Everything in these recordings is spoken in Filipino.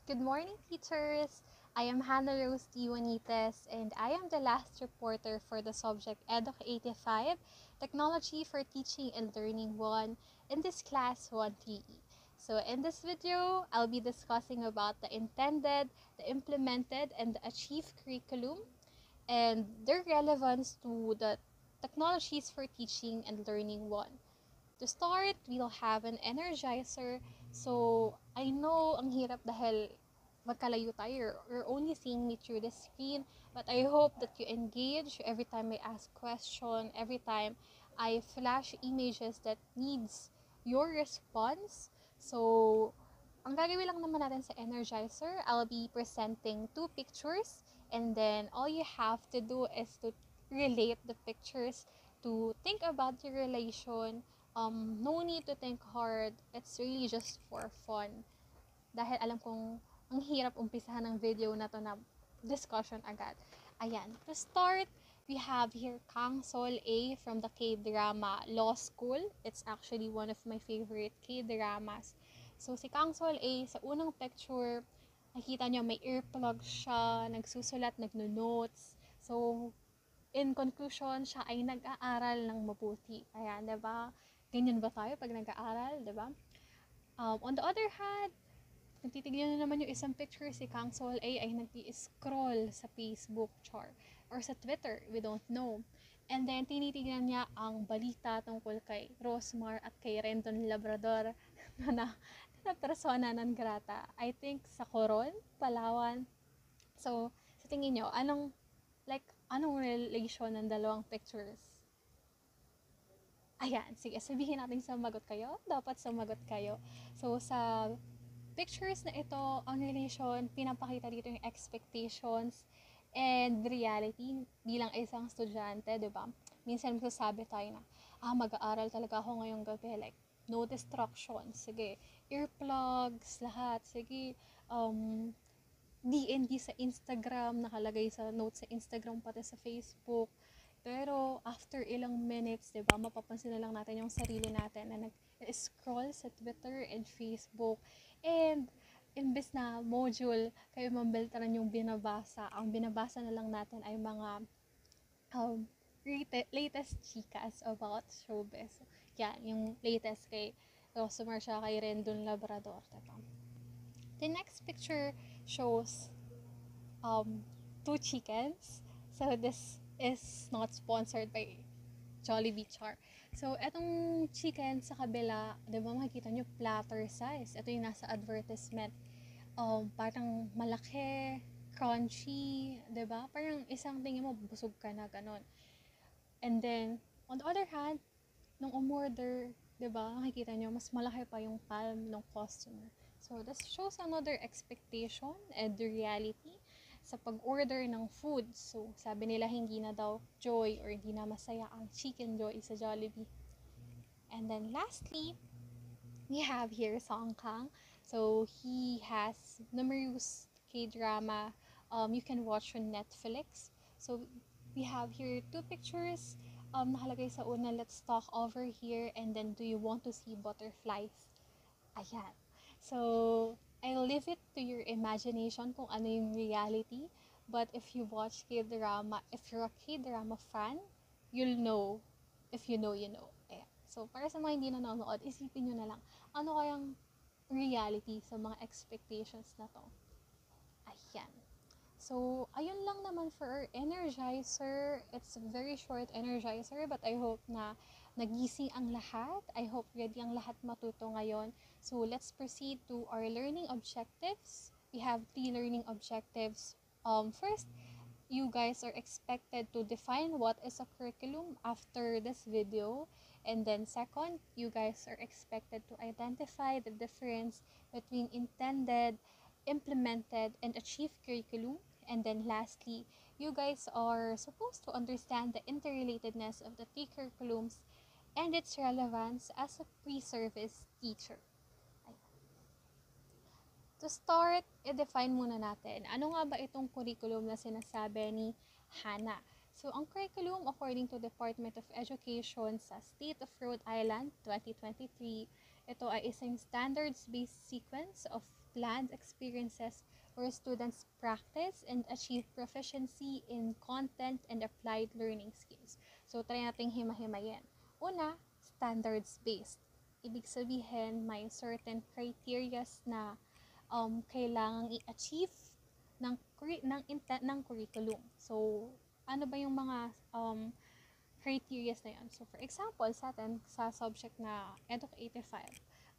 Good morning, teachers! I am Hannah Rose D. Juanites, and I am the last reporter for the subject EDUC 85, Technology for Teaching and Learning 1, in this class 1-3E. So in this video, I'll be discussing about the intended, the implemented, and the achieved curriculum and their relevance to the technologies for teaching and learning 1. To start, we'll have an energizer. So, I know ang hirap dahil magkalayo tayo. You're only seeing me through the screen. But I hope that you engage every time I ask question, every time I flash images that needs your response. So, ang gagawin lang naman natin sa energizer, I'll be presenting two pictures. And then, all you have to do is to relate the pictures, to think about the relation. No need to think hard. It's really just for fun. Dahil alam kong ang hirap umpisahan ng video na to na discussion agad. Ayan. To start, we have here Kang Sol A from the K-Drama Law School. It's actually one of my favorite K-dramas. So, si Kang Sol A, sa unang picture, nakita nyo may earplug siya, nagsusulat, nagno-notes. So, in conclusion, siya ay nag-aaral ng mabuti. Ayan, diba? Ganyan ba tayo pag nag-aaral, diba? On the other hand, kung titignan nyo naman yung isang picture, si Kang Sol A ay nag-i-scroll sa Facebook char or sa Twitter, we don't know. And then, tinitignan niya ang balita tungkol kay Rosmar at kay Rendon Labrador na persona non grata. I think sa Coron, Palawan. So, sa tingin nyo, anong relation ng dalawang pictures? Ayan, sige, sabihin natin sumagot kayo. Dapat sumagot kayo. So, sa pictures na ito, ang relation, pinapakita dito yung expectations and reality bilang isang estudyante, di ba? Minsan magsasabi tayo na, mag-aaral talaga ako ngayong gabi. Like, no distractions. Sige, earplugs, lahat. Sige, DND sa Instagram, nakalagay sa notes sa Instagram, pati sa Facebook. Pero, after ilang minutes, diba, mapapansin na lang natin yung sarili natin na nag-scroll sa Twitter and Facebook. And, imbes na module, kayo mambeltaran yung binabasa, ang binabasa na lang natin ay mga um, latest chikas about showbiz. Yan, yung latest kay Rosmar siya kay Rendon Labrador. Diba? The next picture shows two chickens. So this is not sponsored by Jollibee Char. So etong chicken sa kabila, 'di ba makikita nyo platter size. Ito yung nasa advertisement. Parang malaki, crunchy, 'di ba? Parang isang tingin mo busog ka na ganon. And then on the other hand, nung umorder, 'di ba? Makikita nyo mas malaki pa yung palm ng customer. So this shows another expectation and the reality sa pag-order ng food. So sabi nila hindi na daw joy or hindi na masaya ang chicken joy sa Jollibee. And then lastly, we have here Song Kang. So he has numerous K-drama you can watch on Netflix. So we have here two pictures. Nakalagay sa una, let's talk over here, and then do you want to see butterflies? Ayan. So, I'll leave it to your imagination kung ano yung reality. But if you watch K-drama, if you're a K-drama fan, you'll know. If you know, you know. Ayan. So, para sa mga hindi nanonood, isipin nyo na lang, ano kayang reality sa mga expectations na to? Ayan. So, ayun lang naman for our energizer. It's a very short energizer, but I hope na nagising ang lahat. I hope ready ang lahat matuto ngayon. So, let's proceed to our learning objectives. We have 3 learning objectives. First, you guys are expected to define what is a curriculum after this video. And then second, you guys are expected to identify the difference between intended, implemented, and achieved curriculum. And then lastly, you guys are supposed to understand the interrelatedness of the three curriculums and its relevance as a pre-service teacher. To start, i-define muna natin, ano nga ba itong curriculum na sinasabi ni Hannah? So, ang curriculum according to Department of Education sa State of Rhode Island 2023, ito ay isang standards-based sequence of planned experiences where students practice and achieve proficiency in content and applied learning skills. So, try nating hima-himayin. Una, standards-based. Ibig sabihin, may certain criterias na kailangang i-achieve ng curriculum. So, ano ba yung mga criteria na yun? So, for example, sa atin, sa subject na Eduk 85,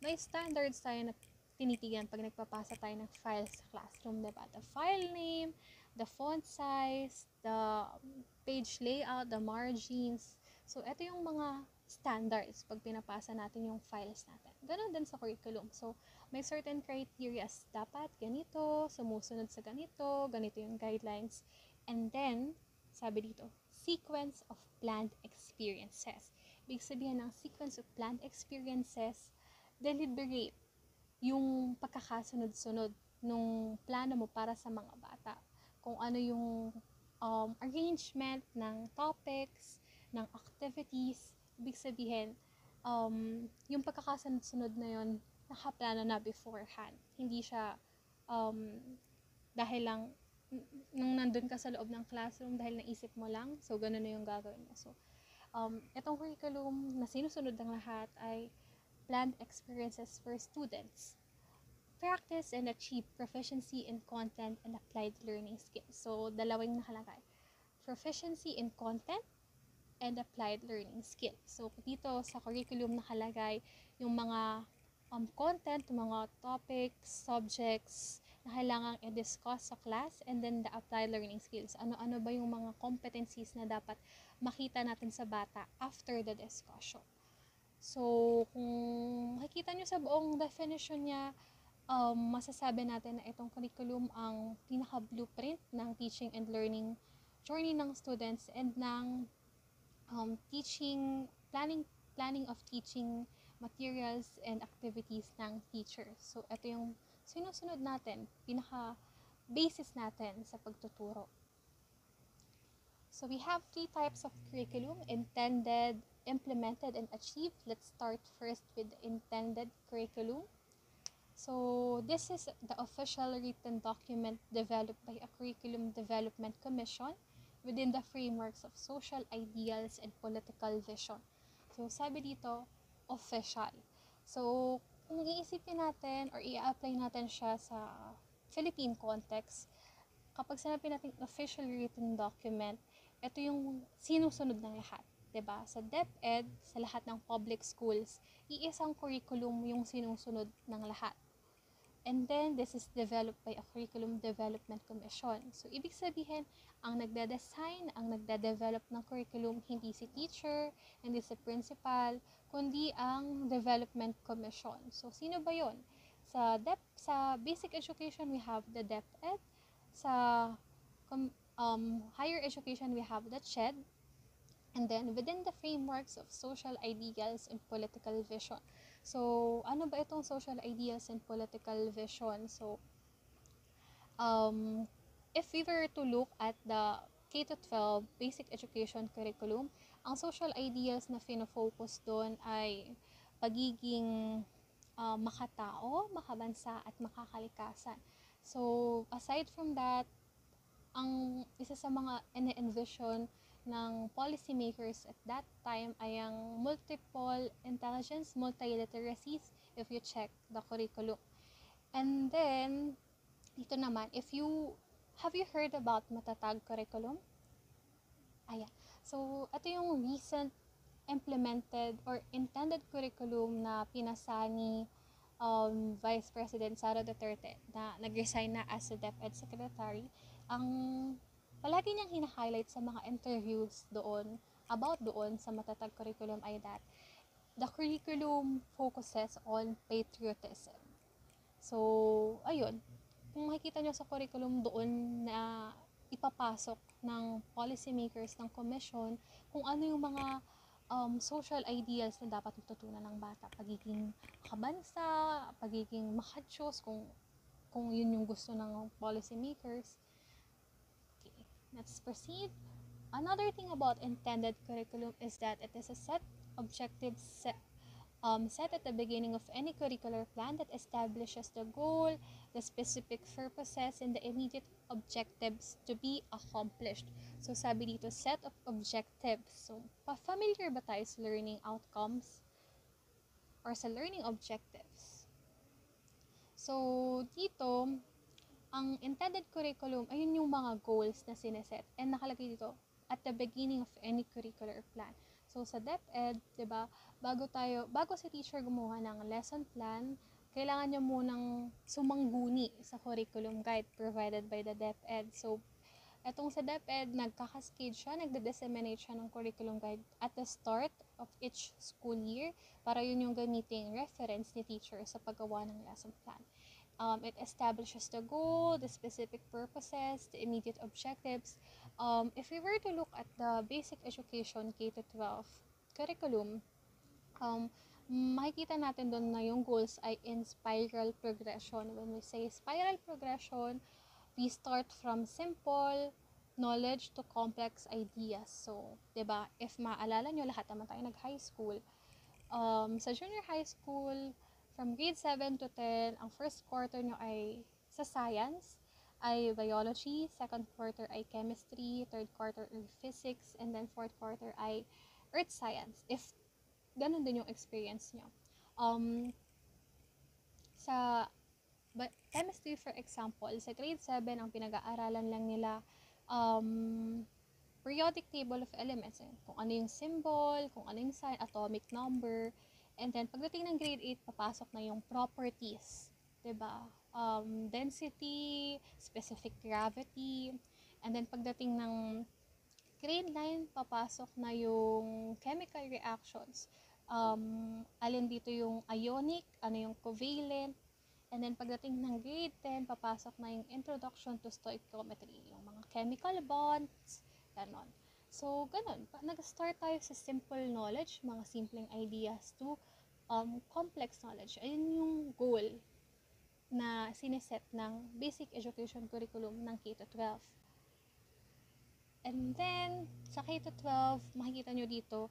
may standards tayo na tinitigan pag nagpapasa tayo ng files sa classroom, diba? The file name, the font size, the page layout, the margins. So, ito yung mga standards pag pinapasa natin yung files natin. Ganon din sa curriculum. So, may certain criteria. Dapat ganito, sumusunod sa ganito, ganito yung guidelines. And then, sabi dito, sequence of planned experiences. Ibig sabihin ng sequence of planned experiences, deliberate yung pagkakasunod-sunod nung plano mo para sa mga bata. Kung ano yung arrangement ng topics, ng activities, ibig sabihin, yung pagkakasunod-sunod na yun, nakaplano na beforehand. Hindi siya dahil lang nung nandun ka sa loob ng classroom dahil naisip mo lang, so ganun na yung gagawin mo. So, itong curriculum na sinusunod ng lahat ay planned experiences for students. Practice and achieve proficiency in content and applied learning skills. So, dalawang nakalagay. Proficiency in content and applied learning skills. So, dito sa curriculum nakalagay yung mga content, mga topics, subjects na kailangang i-discuss sa class, and then the applied learning skills. Ano-ano ba yung mga competencies na dapat makita natin sa bata after the discussion. So, kung makikita nyo sa buong definition niya, masasabi natin na itong curriculum ang pinaka-blueprint ng teaching and learning journey ng students and ng planning of teaching materials and activities ng teachers. So, ito yung sinusunod natin, pinaka-basis natin sa pagtuturo. So, we have 3 types of curriculum: intended, implemented, and achieved. Let's start first with the intended curriculum. So, this is the official written document developed by a Curriculum Development Commission within the frameworks of social ideals and political vision. So, sabi dito, official. So, kung iisipin natin or i-apply natin siya sa Philippine context, kapag sinabi natin official written document, ito yung sinusunod ng lahat. Diba? Sa DepEd, sa lahat ng public schools, iisang curriculum yung sinusunod ng lahat. And then, this is developed by a Curriculum Development Commission. So, ibig sabihin, ang nagde-design, ang nagde-develop ng curriculum, hindi si teacher, hindi si principal, kundi ang Development Commission. So, sino ba yon? Sa basic education, we have the DepEd. Sa higher education, we have the CHED. And then, within the frameworks of social ideals and political vision. So, ano ba itong social ideals and political vision? So, if we were to look at the K-12 basic education curriculum, ang social ideals na fino-focus doon ay pagiging makatao, makabansa, at makakalikasan. So, aside from that, ang isa sa mga ine-envision ng policymakers at that time ay ang multiple intelligence, multiliteracies, if you check the curriculum. And then, dito naman, have you heard about Matatag curriculum? Ayan. So, ito yung recent implemented or intended curriculum na pinasa ni Vice President Sara Duterte na nag-resign na as a DepEd Secretary. Ang palagi niyang hina-highlight sa mga interviews doon sa Matatag curriculum ay that the curriculum focuses on patriotism. So, ayun. Kung makikita nyo sa curriculum doon na ipapasok ng policymakers ng commission kung ano yung mga social ideals na dapat matutunan ng bata. Pagiging kabansa, pagiging makadyos, kung yun yung gusto ng policymakers. Let's proceed. Another thing about intended curriculum is that it is a set objectives set at the beginning of any curricular plan that establishes the goal, the specific purposes, and the immediate objectives to be accomplished. So, sabi dito, set of objectives. So, familiar ba tayo sa learning outcomes or sa learning objectives? So, dito, ang intended curriculum, ayun yung mga goals na sineset. And nakalagay dito, at the beginning of any curricular plan. So, sa DepEd, di ba, bago si teacher gumawa ng lesson plan, kailangan niya munang sumangguni sa curriculum guide provided by the DepEd. So, etong sa DepEd, nagkakascade siya, nagde-disseminate siya ng curriculum guide at the start of each school year para yun yung gamiting reference ni teacher sa paggawa ng lesson plan. It establishes the goal, the specific purposes, the immediate objectives. If we were to look at the basic education K-12 curriculum, makikita natin doon na yung goals ay in spiral progression. When we say spiral progression, we start from simple knowledge to complex ideas. So, 'di ba? If maalala nyo, lahat naman tayo nag-high school. Sa junior high school, from grade 7 to 10, ang first quarter nyo ay sa science, ay biology, second quarter ay chemistry, third quarter ay physics, and then fourth quarter ay earth science. If ganun din yung experience nyo. Sa chemistry, for example, sa grade 7, ang pinag-aaralan lang nila periodic table of elements. Kung ano yung symbol, kung ano yung sign, atomic number. And then, pagdating ng grade 8, papasok na yung properties. Diba? Density, specific gravity. And then, pagdating ng grade 9, papasok na yung chemical reactions. Alin dito yung ionic, ano yung covalent. And then, pagdating ng grade 10, papasok na yung introduction to stoichiometry, yung mga chemical bonds, ganon. So, ganon. Nag-start tayo sa simple knowledge, mga simpleng ideas, to complex knowledge. Ayun yung goal na sineset ng basic education curriculum ng K-12. And then, sa K-12, makikita nyo dito,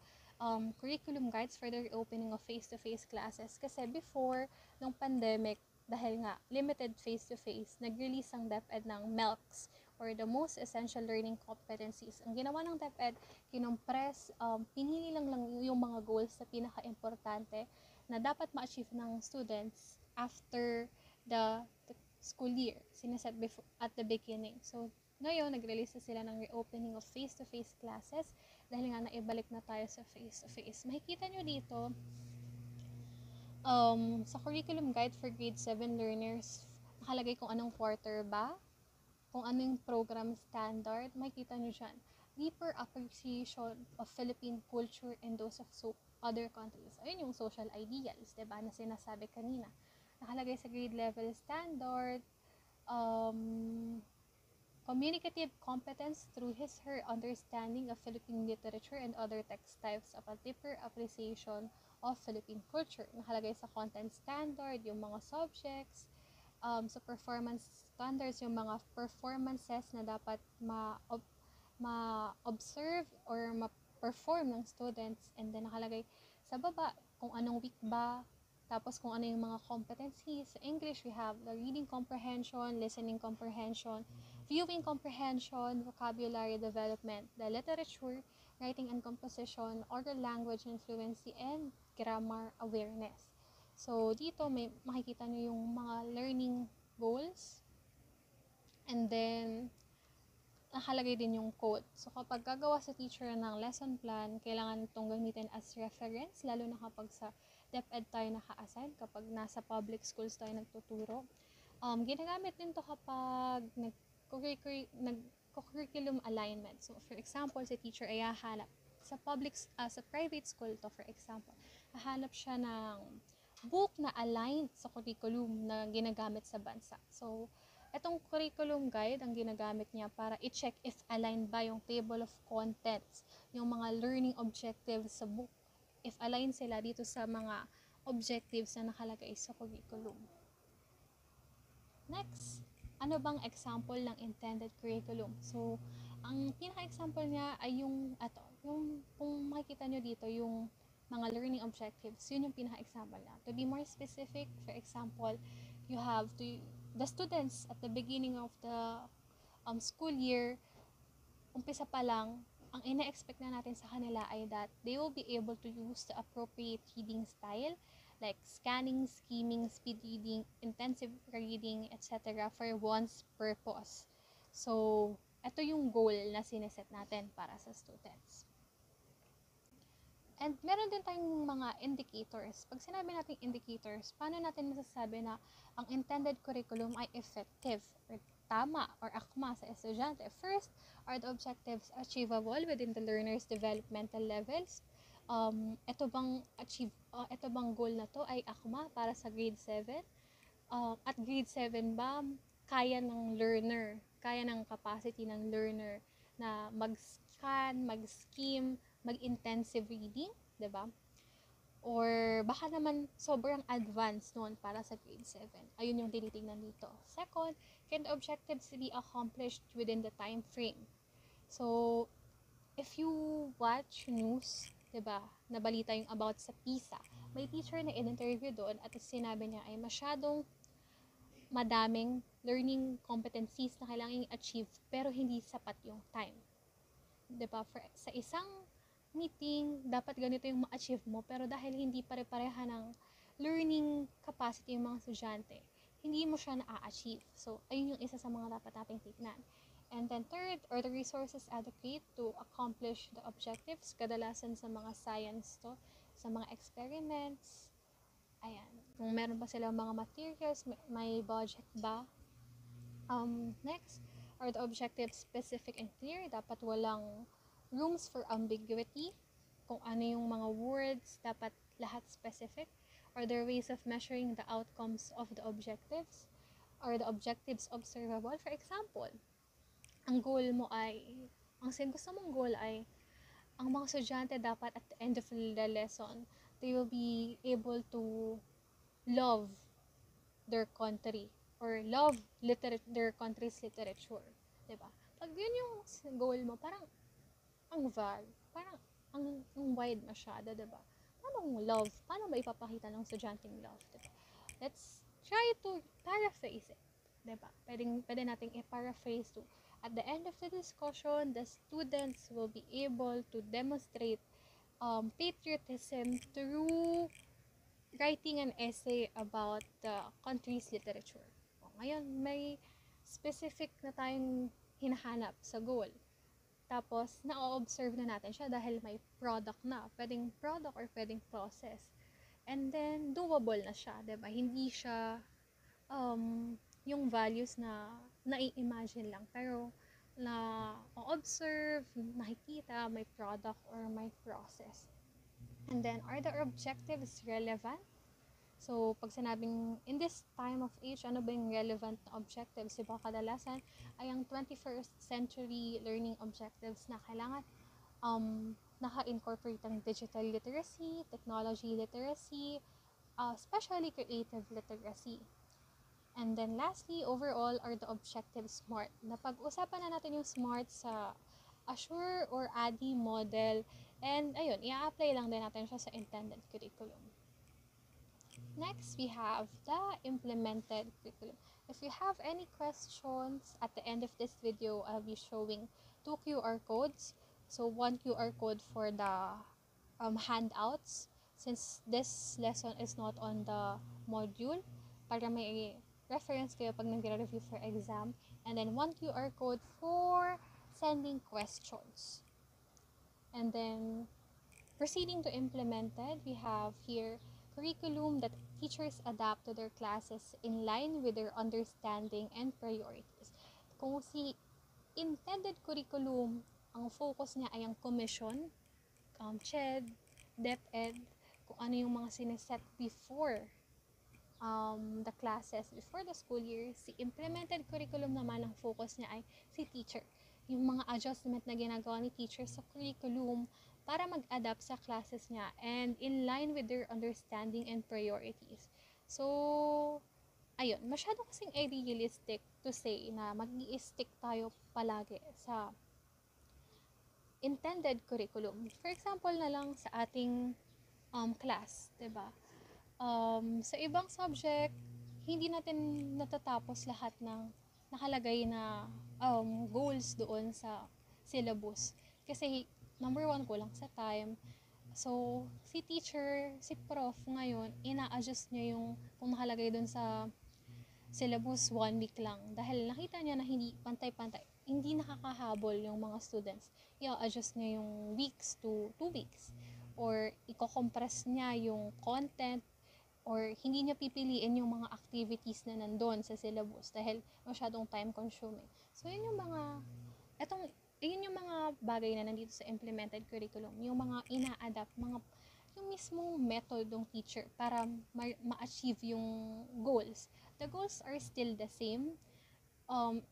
curriculum guides for the reopening of face-to-face classes. Kasi before, nung pandemic, dahil nga limited face-to-face, nag-release ang DepEd ng MELCs, or the most essential learning competencies. Ang ginawa ng DepEd, kinompress, pinili lang yung mga goals na pinaka-importante na dapat ma-achieve ng students after the school year, sineset at the beginning. So, ngayon, nag-release na sila ng reopening of face-to-face classes dahil nga naibalik na tayo sa face-to-face. Makikita nyo dito, sa curriculum guide for grade 7 learners, nakalagay kung anong quarter ba, kung anong program standard, makikita nyo dyan. Deeper appreciation of Philippine culture and those of other countries. Ayun yung social ideals, diba, na sinasabi kanina. Nakalagay sa grade level standard, communicative competence through his/her understanding of Philippine literature and other text types of a deeper appreciation of Philippine culture. Nakalagay sa content standard, yung mga subjects, sa performance standards, yung mga performances na dapat ma-observe or ma-perform ng students. And then nakalagay sa baba kung anong week ba, tapos kung ano yung mga competencies. Sa English, we have the reading comprehension, listening comprehension, viewing comprehension, vocabulary development, the literature, writing and composition, oral language and fluency, and grammar awareness. So, dito may makikita nyo yung mga learning goals. And then, nakalagay din yung code. So, kapag gagawa sa teacher ng lesson plan, kailangan itong gamitin as reference, lalo na kapag sa DepEd tayo naka-assign, kapag nasa public schools tayo nagtuturo. Ginagamit din to kapag nag-curriculum alignment. So, for example, si teacher ay hahanap sa private school to, for example, hahanap siya ng book na aligned sa curriculum na ginagamit sa bansa. So, etong curriculum guide, ang ginagamit niya para i-check if aligned ba yung table of contents, yung mga learning objectives sa book, if aligned sila dito sa mga objectives na nakalagay sa curriculum. Next, ano bang example ng intended curriculum? So, ang pinaka-example niya ay yung kung makikita nyo dito, yung mga learning objectives, yun yung pinaka-example na. To be more specific, for example, you have to, the students at the beginning of the school year, umpisa pa lang, ang ina-expect na natin sa kanila ay that they will be able to use the appropriate reading style, like scanning, skimming, speed reading, intensive reading, etc. for one's purpose. So, ito yung goal na sineset natin para sa students. And meron din tayong mga indicators. Pag sinabi natin indicators, paano natin masasabi na ang intended curriculum ay effective or tama or akma sa estudyante? First, are the objectives achievable within the learner's developmental levels? Ito bang goal na to ay akma para sa grade 7? At grade 7 ba, kaya ng learner, kaya ng capacity ng learner na mag-scan, mag-skim, mag-intensive reading, 'di ba? Or baka naman sobrang advanced noon para sa grade 7. Ayun yung tinitingnan dito. Second, can the objectives be accomplished within the time frame? So, if you watch news, 'di ba, nabalita yung about sa PISA, may teacher na in-interview doon at sinabi niya ay masyadong madaming learning competencies na kailangang i-achieve pero hindi sapat yung time. 'Di ba? Sa isang meeting, dapat ganito yung ma-achieve mo, pero dahil hindi pare-pareha ng learning capacity yung mga estudyante, hindi mo siya na-achieve. So, ayun yung isa sa mga dapat nating tignan. And then third, are the resources adequate to accomplish the objectives? Kadalasan sa mga science to, sa mga experiments. Ayan. Kung meron pa silang mga materials, may budget ba? Next, are the objectives specific and clear? Dapat walang rooms for ambiguity. Kung ano yung mga words, dapat lahat specific. Are there ways of measuring the outcomes of the objectives? Are the objectives observable? For example, ang goal mo ay, gusto mong goal ay, ang mga estudyante dapat at the end of the lesson, they will be able to love their country or love their country's literature. Diba? Pag yun yung goal mo, parang ang vague, parang ang wide masyado, diba? Paano love? Paano ba ipapakita ng estudyanteng love, diba? Let's try to paraphrase it, diba? Pwede nating i-paraphrase to, at the end of the discussion, the students will be able to demonstrate patriotism through writing an essay about the country's literature. Ngayon, may specific na tayong hinahanap sa goal. Tapos, na-observe na natin siya dahil may product na. Pwedeng product or pwedeng process. And then, doable na siya, diba? Hindi siya yung values na nai-imagine lang. Pero, na-observe, nakikita, may product or may process. And then, are the objectives relevant? So, pag sinabing, in this time of age, ano ba yung relevant na objectives? Diba, kadalasan ay ang 21st century learning objectives na kailangan naka-incorporate ang digital literacy, technology literacy, especially creative literacy. And then lastly, overall, are the objectives SMART? Napag-usapan na natin yung SMART sa Assure or ADDIE model. And ayun, i-apply lang din natin siya sa intended curriculum. Next, we have the implemented curriculum. If you have any questions, at the end of this video, I'll be showing 2 QR codes. So, 1 QR code for the handouts, since this lesson is not on the module, para may reference kayo pag nag-review for exam. And then, 1 QR code for sending questions. And then, proceeding to implemented, we have here curriculum that teachers adapt to their classes in line with their understanding and priorities. Kung si intended curriculum, ang focus niya ay ang commission, CHED, DepEd, kung ano yung mga sineset before the classes, before the school year. Si implemented curriculum naman, ang focus niya ay si teacher. Yung mga adjustment na ginagawa ni teacher sa curriculum para mag-adapt sa classes niya and in line with their understanding and priorities. So, ayun, masyado kasing idealistic to say na mag-i-stick tayo palagi sa intended curriculum. For example na lang sa ating class, 'di ba? Sa ibang subject, hindi natin natatapos lahat ng nakalagay na goals doon sa syllabus. Kasi number one, kulang sa time. So, si teacher, si prof ngayon, ina-adjust niya yung kung nakalagay doon sa syllabus 1 week lang. Dahil nakita niya na hindi pantay-pantay, hindi nakakahabol yung mga students. I-adjust niya yung weeks to 2 weeks. Or i-compress niya yung content, or hindi niya pipiliin yung mga activities na nandun sa syllabus dahil masyadong time consuming. So, yun yung mga, yun yung mga bagay na nandito sa implemented curriculum, yung mga ina-adapt, yung mismong method ng teacher para ma-achieve yung goals. The goals are still the same.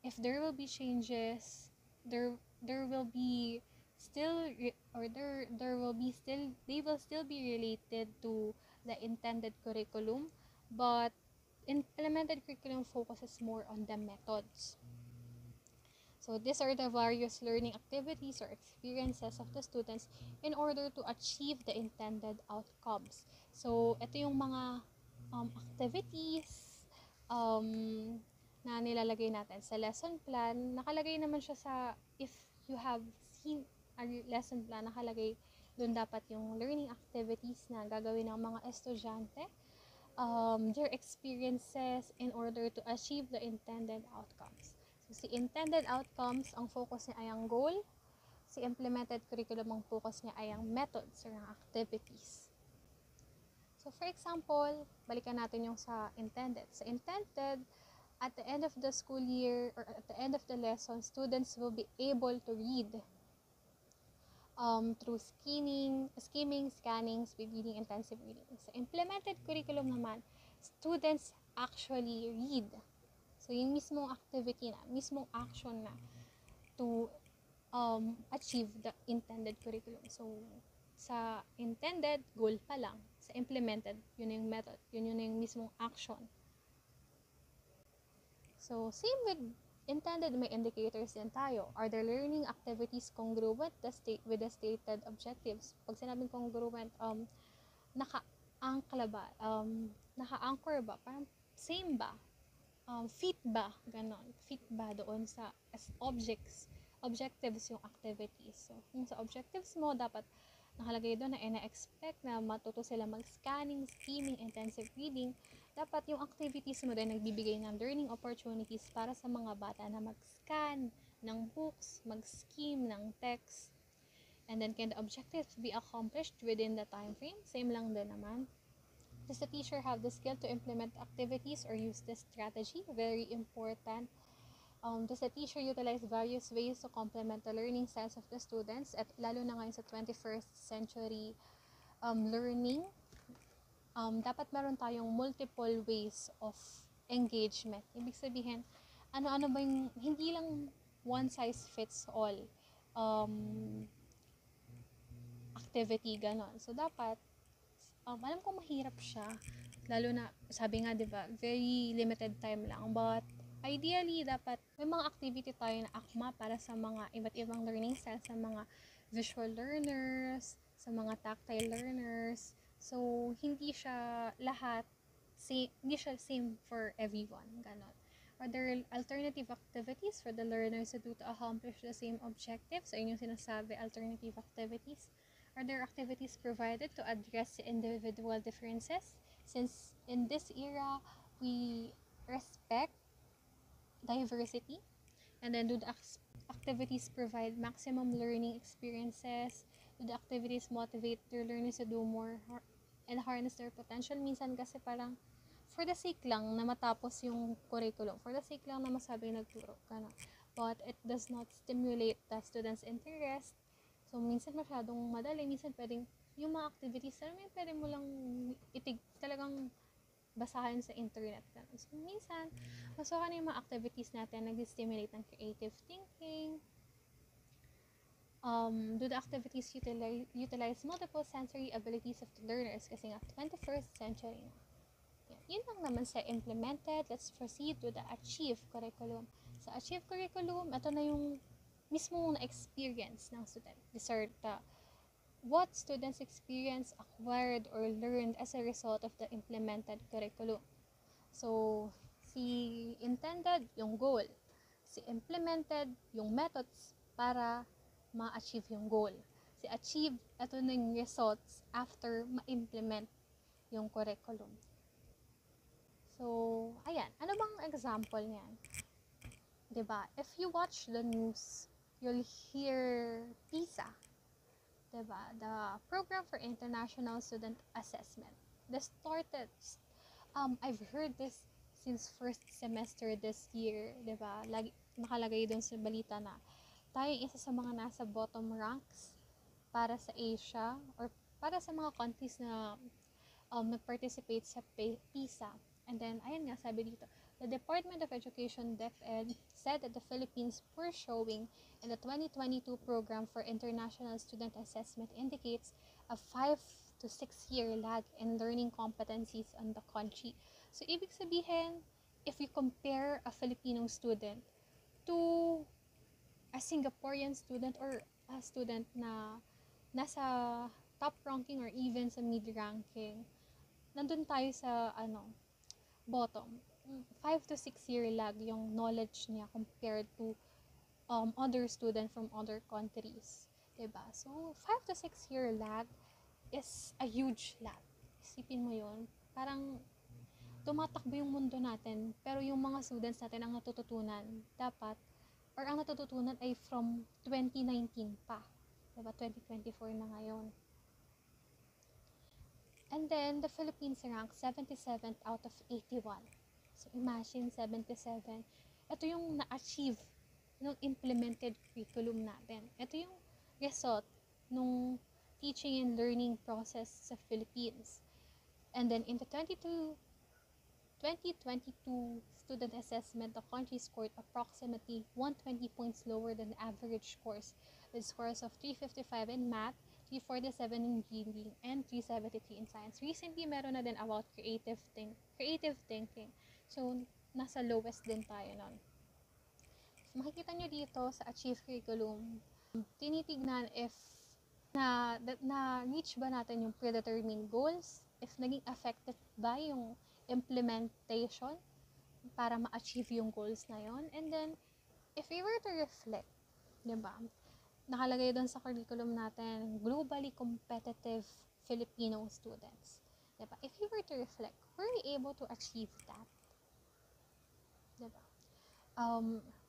If there will be changes, there will be still there will be still they will still be related to the intended curriculum, but implemented curriculum focuses more on the methods. So these are the various learning activities or experiences of the students in order to achieve the intended outcomes. So ito yung mga activities na nilalagay natin sa lesson plan. Nakalagay naman siya sa, if you have seen a lesson plan, nakalagay doon dapat yung learning activities na gagawin ng mga estudyante, their experiences in order to achieve the intended outcomes. So, si intended outcomes, ang focus niya ay ang goal. Si implemented curriculum, ang focus niya ay ang methods or ang activities. So, for example, balikan natin yung sa intended. Sa intended, at the end of the school year or at the end of the lesson, students will be able to read through skimming, scanning, speed reading, intensive reading. Sa implemented curriculum naman, students actually read. So, yung mismong activity na, mismong action na to achieve the intended curriculum. So, sa intended, goal pa lang. Sa implemented, yun yung method. Yun yung mismong action. So, same with intended, may indicators din tayo. Are the learning activities congruent with the stated objectives? Pag sinabing congruent, naka-angkla ba? Naka-anchor ba? Parang same ba? Fit ba? Ganon. Fit ba doon sa objectives yung activities. So, kung sa objectives mo, dapat nakalagay doon na ina-expect na matuto sila mag-scanning, skimming, intensive reading. Dapat yung activities mo din nagbibigay ng learning opportunities para sa mga bata na mag-scan ng books, mag-skim ng text. And then, can the objectives be accomplished within the time frame? Same lang din naman. Does the teacher have the skill to implement activities or use this strategy? Very important. Does the teacher utilize various ways to complement the learning styles of the students? At lalo na ngayon sa 21st century learning, dapat meron tayong multiple ways of engagement. Ibig sabihin, ano-ano ba yung, hindi lang one size fits all activity, ganon. So, dapat, alam ko mahirap siya, lalo na, sabi nga, diba, very limited time lang, but ideally, dapat may mga activity tayo na akma para sa mga iba't ibang learning style, sa mga visual learners, sa mga tactile learners. So, hindi siya lahat, hindi siya same for everyone, ganon. Are there alternative activities for the learners to do to accomplish the same objectives? So, yun yung sinasabi, alternative activities. Are there activities provided to address the individual differences? Since in this era, we respect diversity, and then do the activities provide maximum learning experiences? Do the activities motivate their learners to do more and harness their potential? Minsan kasi parang for the sake lang na matapos yung curriculum, for the sake lang na masabi nagturo ka na, but it does not stimulate the students' interest. So, minsan masyadong madali, minsan pwedeng yung mga activities, pwede mo lang talagang basahin sa internet. So, minsan, masukan na yung mga activities natin, nag-stimulate ng creative thinking. Do the activities utilize multiple sensory abilities of the learners? Kasi nga, 21st century na. Yun lang naman sa implemented. Let's proceed to the achieve curriculum. Sa achieve curriculum, ito na yung mismo na experience ng student. These are the what students experience, acquired, or learned as a result of the implemented curriculum. So, si intended, yung goal. Si implemented, yung methods para ma-achieve yung goal. Si achieve, ito na yung results after ma-implement yung curriculum. So, ayan. Ano bang example niyan? 'Di ba? If you watch the news, you'll hear PISA, 'di ba? The Program for International Student Assessment. I've heard this since first semester this year, 'di ba? Lagi nakalagay doon sa balita na tayo isa sa mga nasa bottom ranks para sa Asia or para sa mga countries na nag-participate sa PISA. And then, ayun nga, sabi dito, the Department of Education, DepEd, said that the Philippines' poor showing in the 2022 Program for International Student Assessment indicates a 5 to 6 year lag in learning competencies on the country. So, ibig sabihin, if you compare a Filipino student to a Singaporean student or a student na nasa top ranking or even sa mid ranking, nandun tayo sa bottom. 5 to 6 year lag yung knowledge niya compared to other student from other countries. Diba? So, 5 to 6 year lag is a huge lag. Isipin mo yun. Parang tumatakbo yung mundo natin, pero yung mga students natin ang natututunan dapat, or ang natututunan ay from 2019 pa. Diba? 2024 na ngayon. And then, the Philippines ranked 77th out of 81. So, imagine, 77. Ito yung na-achieve ng implemented curriculum natin. Ito yung result ng teaching and learning process sa Philippines. And then, in the 2022 student assessment, the country scored approximately 120 points lower than the average scores, with scores of 355 in math, 347 in reading, and 373 in science. Recently, meron na din about creative thinking. So, nasa lowest din tayo nun. So, makikita nyo dito sa Achieve Curriculum, tinitignan if na-reach ba natin yung predetermined goals, if naging effective ba yung implementation para ma-achieve yung goals na yon. And then, if we were to reflect, di ba? Nakalagay doon sa curriculum natin, globally competitive Filipino students. Diba? If you were to reflect, were we able to achieve that? Diba?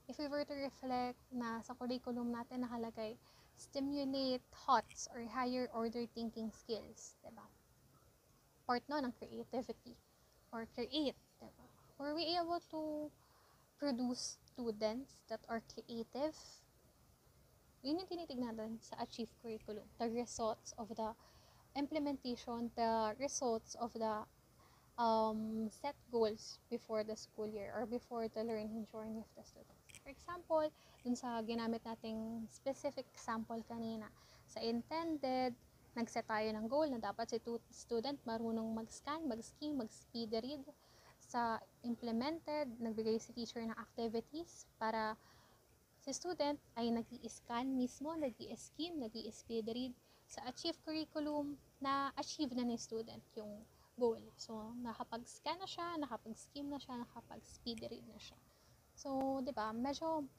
If we were to reflect na sa curriculum natin nakalagay, stimulate thoughts or higher order thinking skills. Diba? Part no ng creativity or create. Diba? Were we able to produce students that are creative? Yun yung tinitignan natin sa Achieve Curriculum. The results of the implementation, the results of the set goals before the school year or before the learning journey of the students. For example, dun sa ginamit nating specific example kanina, sa intended, nag-set tayo ng goal na dapat si student marunong mag-scan, mag-skim, mag-speed read. Sa implemented, nagbigay si teacher ng activities para si student ay nag-i-scan mismo, nag-i-skim, nag-i-speed read. Sa Achieve Curriculum, na-achieve na ni student yung goal. So, nakapag-scan na siya, nakapag-skim na siya, nakapag-speed read na siya. So, di ba, medyo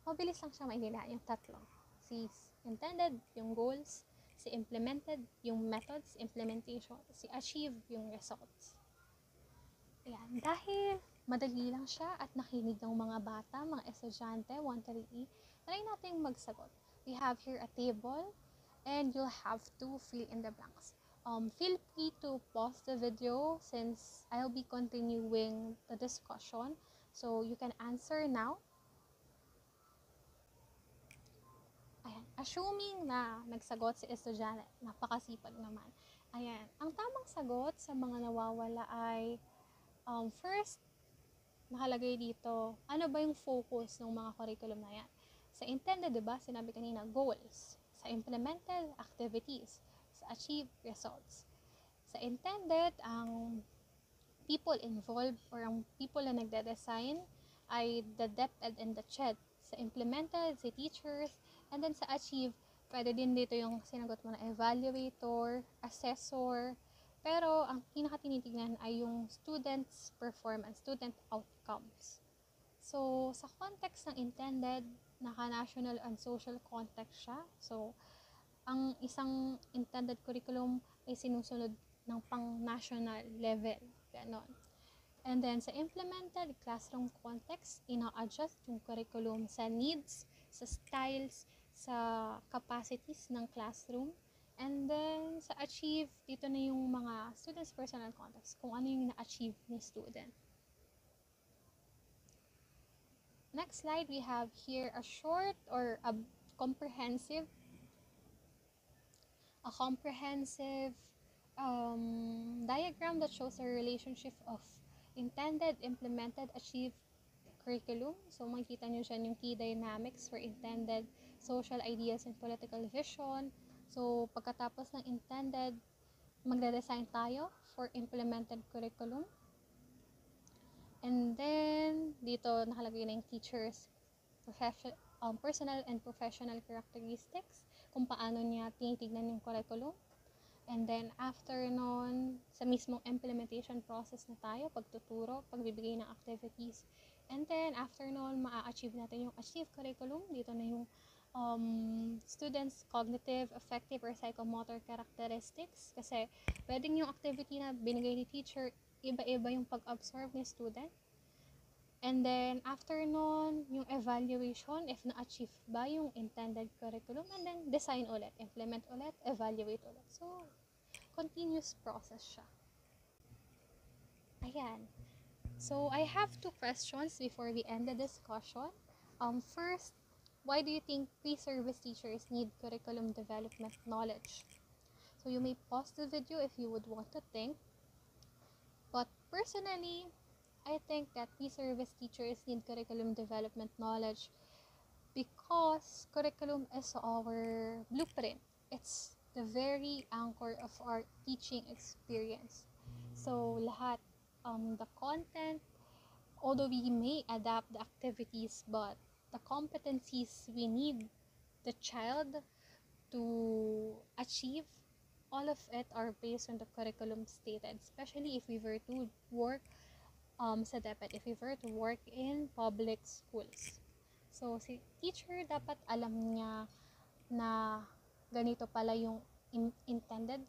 mabilis lang siya maintindihan yung tatlo. Si intended, yung goals, si implemented, yung methods, implementation, si achieve, yung results. Ayan, dahil madali lang siya at nakinig ng mga bata, mga estudyante, 1-3E, try natin magsagot. We have here a table and you'll have to fill in the blanks. Feel free to pause the video since I'll be continuing the discussion. So, you can answer now. Ayan, assuming na nagsagot si estudyante, napakasipag naman. Ayan, ang tamang sagot sa mga nawawala ay first, nakalagay dito, ano ba yung focus ng mga curriculum na yan? Sa intended, diba, sinabi kanina, goals. Sa implemented, activities. Sa achieve, results. Sa intended, ang people involved or ang people na nagde-design ay the DepEd and the CHED. Sa implemented, si teachers. And then sa achieve, Pwede din dito yung sinagot mo na evaluator, assessor, pero ang pinaka-tinitignan ay yung student's performance, student outcomes. So, sa context ng intended, naka-national and social context siya. So, ang isang intended curriculum ay sinusunod ng pang-national level. Ganon. And then, sa implemented classroom context, ina-adjust yung curriculum sa needs, sa styles, sa capacities ng classroom. And then, sa achieve, dito na yung mga students' personal context, kung ano yung na-achieve ni student. Next slide, we have here a short or a comprehensive diagram that shows the relationship of intended, implemented, achieved curriculum. So, makikita nyo dyan yung key dynamics for intended, social ideas, and political vision. So, pagkatapos ng intended, magde-design tayo for implemented curriculum. And then, dito nakalagay na yung teachers' personal and professional characteristics, kung paano niya tinitignan yung curriculum. And then, after nun, sa mismong implementation process na tayo, pagtuturo, pagbibigay ng activities. And then, after nun, maa-achieve natin yung achieve curriculum. Dito na yung students' cognitive, affective, or psychomotor characteristics. Kasi, pwedeng yung activity na binigay ni teacher, iba-iba yung pag-absorb ni student. And then, after nun, yung evaluation, if na-achieve ba yung intended curriculum, and then, design ulit, implement ulit, evaluate ulit. So, continuous process siya. Ayan. So, I have 2 questions before we end the discussion. First, why do you think pre-service teachers need curriculum development knowledge? So, you may pause the video if you would want to think. But personally, I think that pre-service teachers need curriculum development knowledge because curriculum is our blueprint. It's the very anchor of our teaching experience. So, lahat, the content, although we may adapt the activities, but the competencies we need the child to achieve, all of it are based on the curriculum stated, especially if we were to work sa DepEd, if we were to work in public schools. So, si teacher dapat alam niya na ganito pala yung intended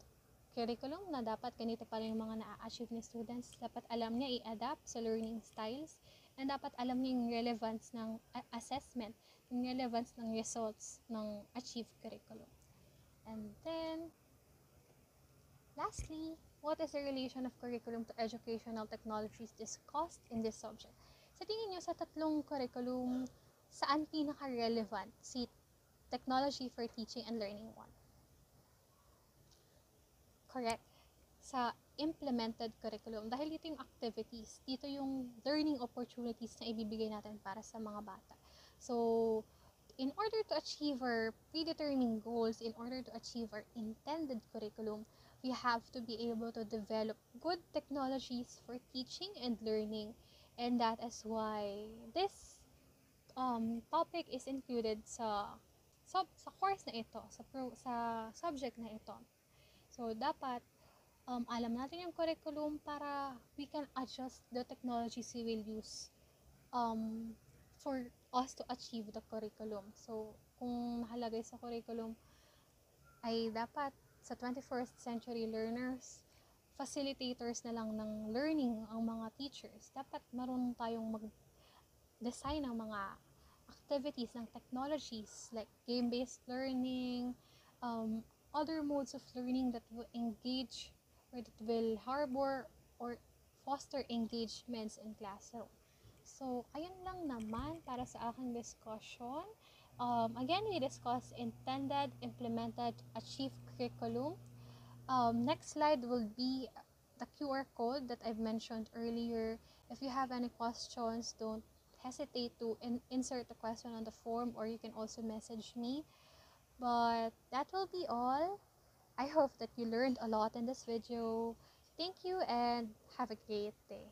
curriculum, na dapat ganito pala yung mga na-achieve ni students. Dapat alam niya i-adapt sa learning styles, and dapat alam niya yung relevance ng assessment, yung relevance ng results ng achieved curriculum. And then, lastly, what is the relation of curriculum to educational technologies discussed in this subject? Sa tingin nyo, sa tatlong curriculum, saan pinaka-relevant si Technology for Teaching and Learning 1? Correct. Sa implemented curriculum, dahil dito yung activities, dito yung learning opportunities na ibibigay natin para sa mga bata. So, in order to achieve our predetermined goals, in order to achieve our intended curriculum, we have to be able to develop good technologies for teaching and learning. And that is why this topic is included sa course na ito, sa subject na ito. So, dapat alam natin yung curriculum para we can adjust the technologies we will use for us to achieve the curriculum. So, kung nakalagay sa curriculum ay dapat sa 21st century learners, facilitators na lang ng learning ang mga teachers. Dapat marunong tayong mag-design ng mga activities ng technologies like game-based learning, other modes of learning that will engage or that will harbor or foster engagements in classroom. So, ayun lang naman para sa aking discussion. Again, we discussed intended, implemented, achieved curriculum. Next slide will be the QR code that I've mentioned earlier. If you have any questions, don't hesitate to insert the question on the form, or you can also message me. But that will be all. I hope that you learned a lot in this video. Thank you and have a great day.